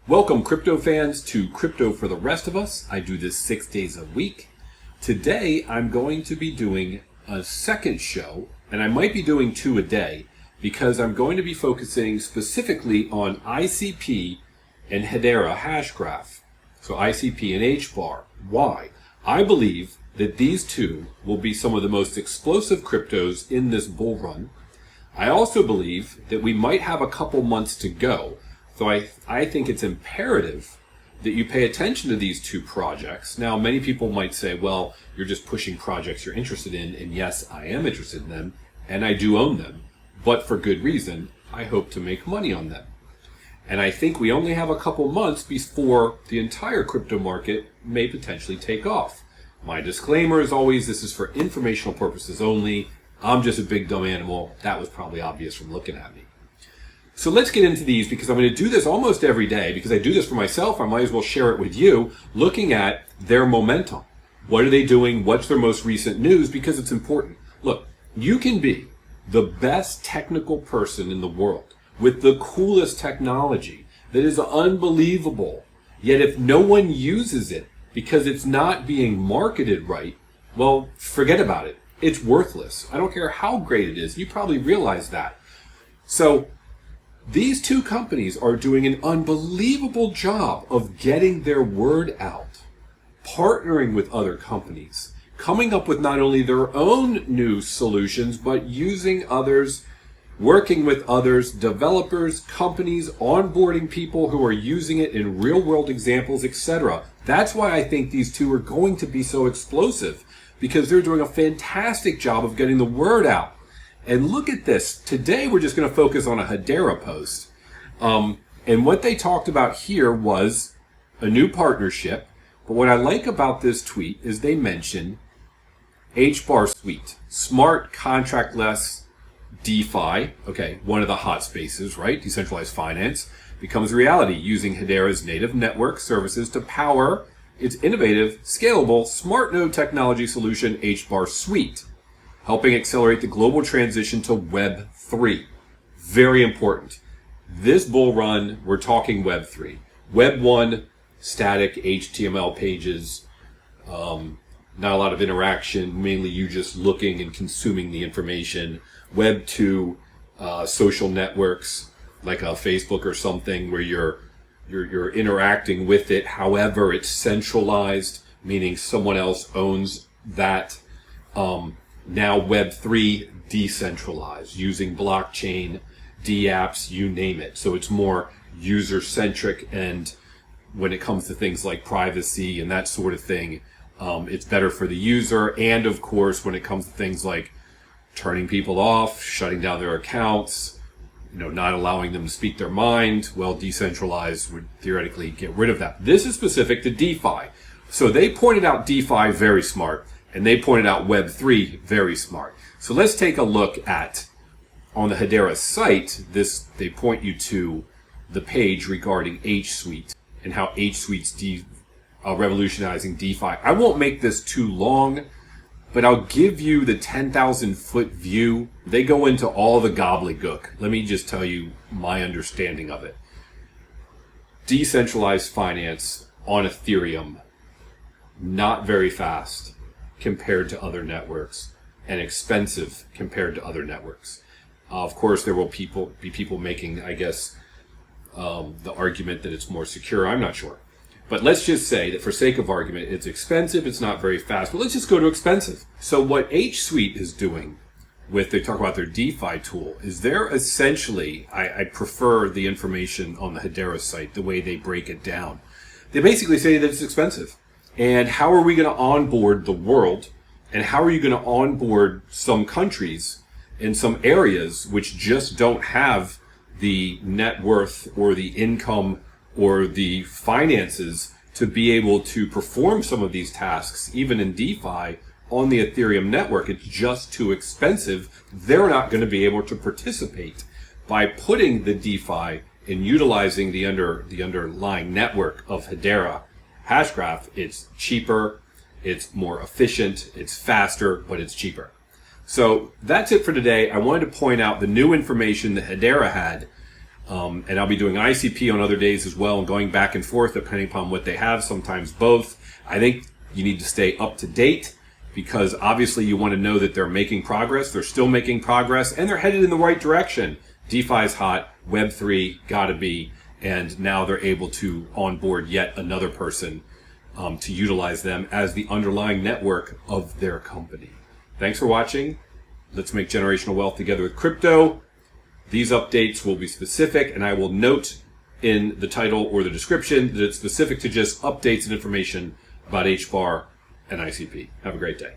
Welcome, crypto fans, to Crypto for the Rest of Us. I do this 6 days a week. Today, I'm going to be doing a second show, and I might be doing 2 a day, because I'm going to be focusing specifically on ICP and Hedera Hashgraph. So ICP and HBAR. Why? I believe that these two will be some of the most explosive cryptos in this bull run. I also believe that we might have a couple months to go. So I think it's imperative that you pay attention to these two projects. Now, many people might say, well, you're just pushing projects you're interested in. And yes, I am interested in them, and I do own them. But for good reason, I hope to make money on them. And I think we only have a couple months before the entire crypto market may potentially take off. My disclaimer is always, this is for informational purposes only. I'm just a big dumb animal. That was probably obvious from looking at me. So let's get into these, because I'm going to do this almost every day. Because I do this for myself, I might as well share it with you, looking at their momentum. What are they doing? What's their most recent news? Because it's important. Look, you can be the best technical person in the world with the coolest technology that is unbelievable. Yet if no one uses it because it's not being marketed right, well, forget about it. It's worthless. I don't care how great it is. You probably realize that. So these two companies are doing an unbelievable job of getting their word out, partnering with other companies, coming up with not only their own new solutions, but using others, working with others, developers, companies, onboarding people who are using it in real-world examples, etc. That's why I think these two are going to be so explosive, because they're doing a fantastic job of getting the word out. And look at this. Today, we're just going to focus on a Hedera post. And what they talked about here was a new partnership. But what I like about this tweet is they mention HBAR Suite, smart contractless DeFi. Okay, one of the hot spaces, right? Decentralized finance becomes reality using Hedera's native network services to power its innovative, scalable, smart node technology solution, HBAR Suite, helping accelerate the global transition to Web 3. Very important. This bull run, we're talking Web 3. Web 1, static HTML pages, not a lot of interaction, mainly you just looking and consuming the information. Web 2, social networks, like a Facebook or something, where you're interacting with it. However, it's centralized, meaning someone else owns that. Now Web 3, decentralized, using blockchain, dApps, you name it. So it's more user-centric, and when it comes to things like privacy and that sort of thing, it's better for the user. And of course, when it comes to things like turning people off, shutting down their accounts, not allowing them to speak their mind, well, decentralized would theoretically get rid of that. This is specific to DeFi. So they pointed out DeFi, very smart. And they pointed out Web 3, very smart. So let's take a look at, on the Hedera site, they point you to the page regarding H-Suite and how H-Suite's revolutionizing DeFi. I won't make this too long, but I'll give you the 10,000-foot view. They go into all the gobbledygook. Let me just tell you my understanding of it. Decentralized finance on Ethereum, not very fast compared to other networks, and expensive compared to other networks. Of course, there will be people making, I guess, the argument that it's more secure. I'm not sure. But let's just say that for sake of argument, it's expensive, it's not very fast, but let's just go to expensive. So what H-Suite is doing they talk about their DeFi tool, is they're essentially, I prefer the information on the Hedera site, the way they break it down. They basically say that it's expensive. And how are we going to onboard the world? And how are you going to onboard some countries in some areas which just don't have the net worth or the income or the finances to be able to perform some of these tasks, even in DeFi, on the Ethereum network? It's just too expensive. They're not going to be able to participate. By putting the DeFi and utilizing the underlying network of Hedera Hashgraph, it's cheaper, it's more efficient, it's faster, but it's cheaper. So that's it for today. I wanted to point out the new information that Hedera had And I'll be doing ICP on other days as well and going back and forth depending upon what they have, sometimes both. I think you need to stay up to date because obviously you want to know that they're making progress. They're still making progress and they're headed in the right direction. DeFi is hot, Web3 gotta be, and now they're able to onboard yet another person to utilize them as the underlying network of their company. Thanks for watching. Let's make generational wealth together with crypto. These updates will be specific, and I will note in the title or the description that it's specific to just updates and information about HBAR and ICP. Have a great day.